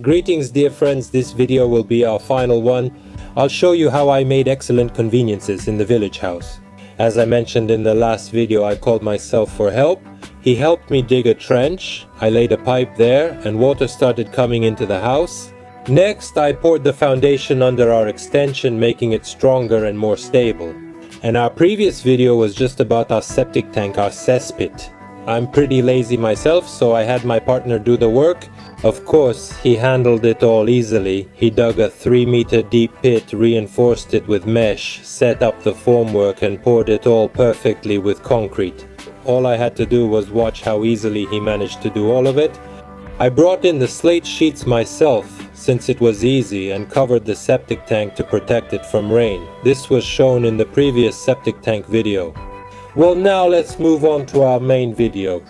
Greetings dear friends, this video will be our final one. I'll show you how I made excellent conveniences in the village house. As I mentioned in the last video, I called myself for help. He helped me dig a trench, I laid a pipe there and water started coming into the house. Next I poured the foundation under our extension, making it stronger and more stable. And our previous video was just about our septic tank, our cesspit. I'm pretty lazy myself, so I had my partner do the work. Of course, he handled it all easily. He dug a 3-meter deep pit, reinforced it with mesh, set up the formwork and poured it all perfectly with concrete. All I had to do was watch how easily he managed to do all of it. I brought in the slate sheets myself, since it was easy, and covered the septic tank to protect it from rain. This was shown in the previous septic tank video. Well, now let's move on to our main video.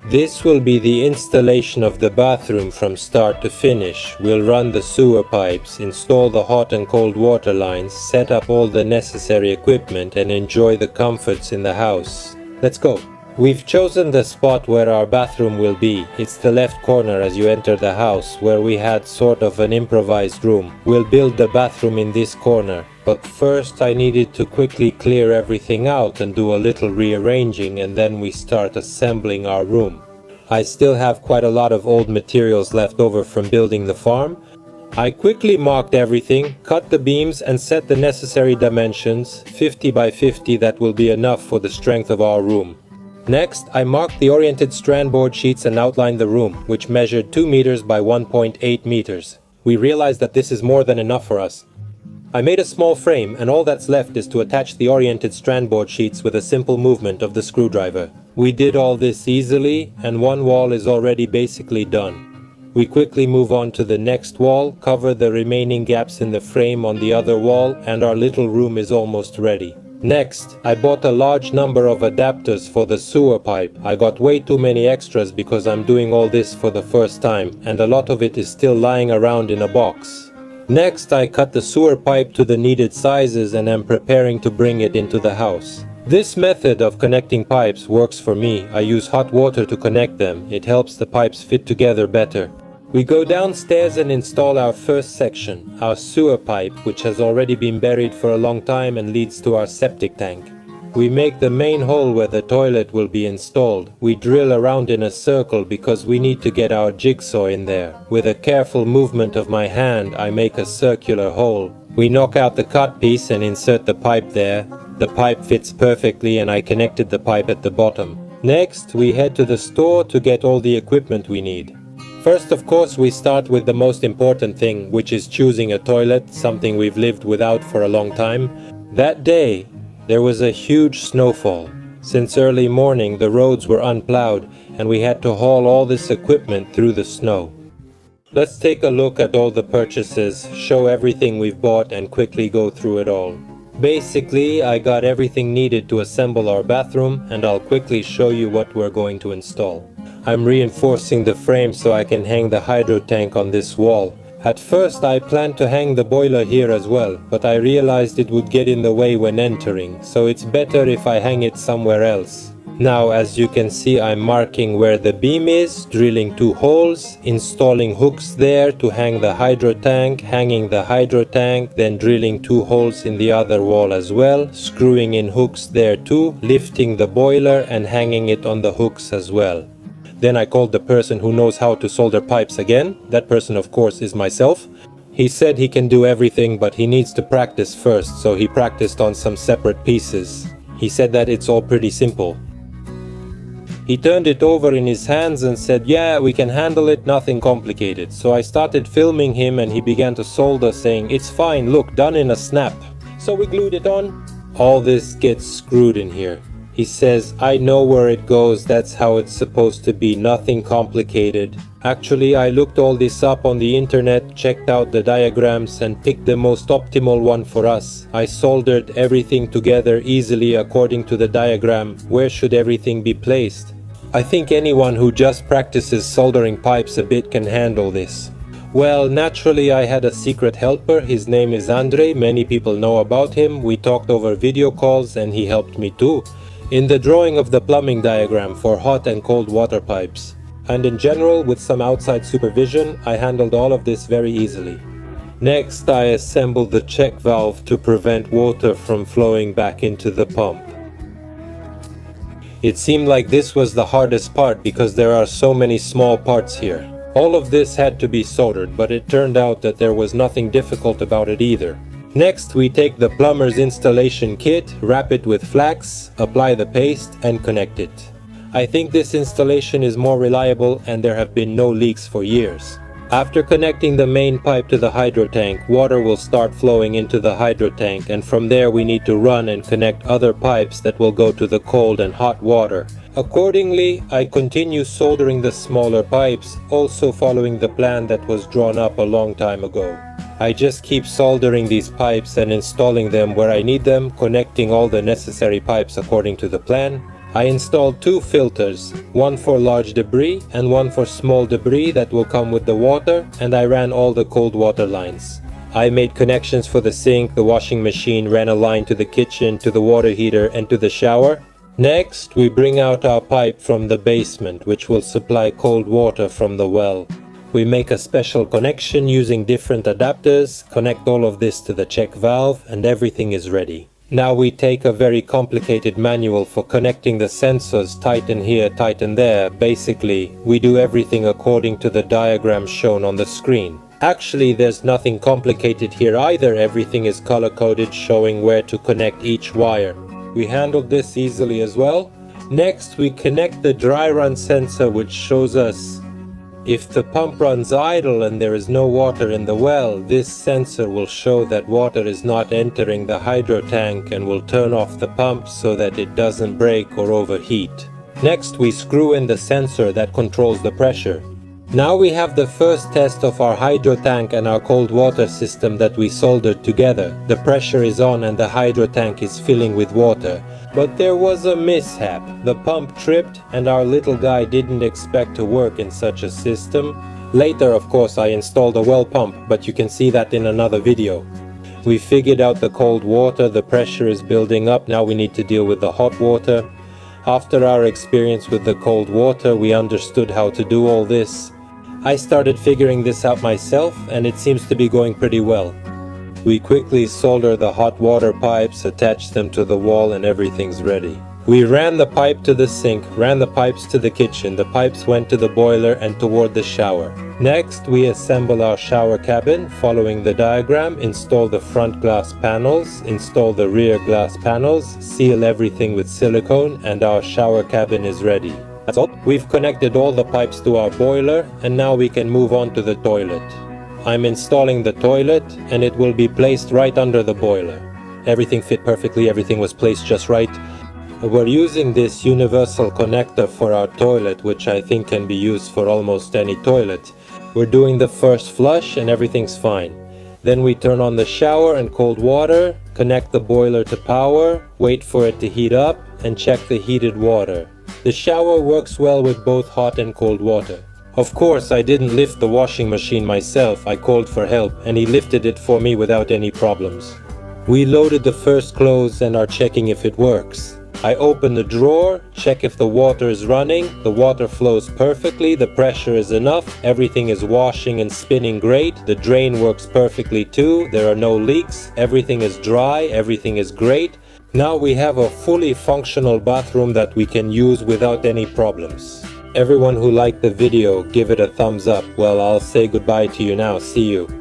This will be the installation of the bathroom from start to finish. We'll run the sewer pipes, install the hot and cold water lines, set up all the necessary equipment and enjoy the comforts in the house. Let's go! We've chosen the spot where our bathroom will be. It's the left corner as you enter the house, where we had sort of an improvised room. We'll build the bathroom in this corner. But first I needed to quickly clear everything out and do a little rearranging, and then we start assembling our room. I still have quite a lot of old materials left over from building the farm. I quickly marked everything, cut the beams and set the necessary dimensions, 50 by 50, that will be enough for the strength of our room. Next, I marked the oriented strand board sheets and outlined the room, which measured 2 meters by 1.8 meters. We realized that this is more than enough for us. I made a small frame, and all that's left is to attach the oriented strand board sheets with a simple movement of the screwdriver. We did all this easily, and one wall is already basically done. We quickly move on to the next wall, cover the remaining gaps in the frame on the other wall, and our little room is almost ready. Next, I bought a large number of adapters for the sewer pipe. I got way too many extras because I'm doing all this for the first time, and a lot of it is still lying around in a box. Next, I cut the sewer pipe to the needed sizes and am preparing to bring it into the house. This method of connecting pipes works for me. I use hot water to connect them. It helps the pipes fit together better. We go downstairs and install our first section, our sewer pipe, which has already been buried for a long time and leads to our septic tank. We make the main hole where the toilet will be installed. We drill around in a circle because we need to get our jigsaw in there. With a careful movement of my hand, I make a circular hole. We knock out the cut piece and insert the pipe there. The pipe fits perfectly and I connected the pipe at the bottom. Next, we head to the store to get all the equipment we need. First, of course, we start with the most important thing, which is choosing a toilet, something we've lived without for a long time. That day, there was a huge snowfall. Since early morning, the roads were unplowed, and we had to haul all this equipment through the snow. Let's take a look at all the purchases, show everything we've bought, and quickly go through it all. Basically, I got everything needed to assemble our bathroom, and I'll quickly show you what we're going to install. I'm reinforcing the frame so I can hang the hydro tank on this wall. At first I planned to hang the boiler here as well, but I realized it would get in the way when entering, so it's better if I hang it somewhere else. Now, as you can see, I'm marking where the beam is, drilling 2 holes, installing hooks there to hang the hydro tank, hanging the hydro tank, then drilling 2 holes in the other wall as well, screwing in hooks there too, lifting the boiler and hanging it on the hooks as well. Then I called the person who knows how to solder pipes again. That person, of course, is myself. He said he can do everything, but he needs to practice first, so he practiced on some separate pieces. He said that it's all pretty simple. He turned it over in his hands and said, yeah, we can handle it, nothing complicated. So I started filming him and he began to solder, saying, it's fine, look, done in a snap. So we glued it on. All this gets screwed in here. He says, I know where it goes, that's how it's supposed to be, nothing complicated. Actually, I looked all this up on the internet, checked out the diagrams and picked the most optimal one for us. I soldered everything together easily according to the diagram. Where should everything be placed? I think anyone who just practices soldering pipes a bit can handle this. Well, naturally I had a secret helper. His name is Andre. Many people know about him. We talked over video calls and he helped me too. In the drawing of the plumbing diagram for hot and cold water pipes, and in general, with some outside supervision, I handled all of this very easily. Next, I assembled the check valve to prevent water from flowing back into the pump. It seemed like this was the hardest part because there are so many small parts here. All of this had to be soldered, but it turned out that there was nothing difficult about it either. Next, we take the plumber's installation kit, wrap it with flax, apply the paste, and connect it. I think this installation is more reliable and there have been no leaks for years. After connecting the main pipe to the hydro tank, water will start flowing into the hydro tank, and from there we need to run and connect other pipes that will go to the cold and hot water. Accordingly, I continue soldering the smaller pipes, also following the plan that was drawn up a long time ago. I just keep soldering these pipes and installing them where I need them, connecting all the necessary pipes according to the plan. I installed 2 filters, one for large debris and one for small debris that will come with the water, and I ran all the cold water lines. I made connections for the sink, the washing machine, ran a line to the kitchen, to the water heater and to the shower. Next, we bring out our pipe from the basement, which will supply cold water from the well. We make a special connection using different adapters, connect all of this to the check valve, and everything is ready. Now we take a very complicated manual for connecting the sensors, tighten here, tighten there. Basically, we do everything according to the diagram shown on the screen. Actually, there's nothing complicated here either. Everything is color-coded, showing where to connect each wire. We handled this easily as well. Next, we connect the dry run sensor, which shows us if the pump runs idle and there is no water in the well. This sensor will show that water is not entering the hydro tank and will turn off the pump so that it doesn't break or overheat. Next, we screw in the sensor that controls the pressure. Now we have the first test of our hydro tank and our cold water system that we soldered together. The pressure is on and the hydro tank is filling with water. But there was a mishap. The pump tripped and our little guy didn't expect to work in such a system. Later, of course, I installed a well pump, but you can see that in another video. We figured out the cold water, the pressure is building up, now we need to deal with the hot water. After our experience with the cold water, we understood how to do all this. I started figuring this out myself and it seems to be going pretty well. We quickly solder the hot water pipes, attach them to the wall, and everything's ready. We ran the pipe to the sink, ran the pipes to the kitchen, the pipes went to the boiler and toward the shower. Next, we assemble our shower cabin, following the diagram, install the front glass panels, install the rear glass panels, seal everything with silicone, and our shower cabin is ready. That's all. We've connected all the pipes to our boiler, and now we can move on to the toilet. I'm installing the toilet and it will be placed right under the boiler. Everything fit perfectly, everything was placed just right. We're using this universal connector for our toilet, which I think can be used for almost any toilet. We're doing the first flush and everything's fine. Then we turn on the shower and cold water, connect the boiler to power, wait for it to heat up, and check the heated water. The shower works well with both hot and cold water. Of course, I didn't lift the washing machine myself. I called for help and he lifted it for me without any problems. We loaded the first clothes and are checking if it works. I open the drawer, check if the water is running. The water flows perfectly, the pressure is enough, everything is washing and spinning great. The drain works perfectly too, there are no leaks, everything is dry, everything is great. Now we have a fully functional bathroom that we can use without any problems. Everyone who liked the video, give it a thumbs up. Well, I'll say goodbye to you now. See you.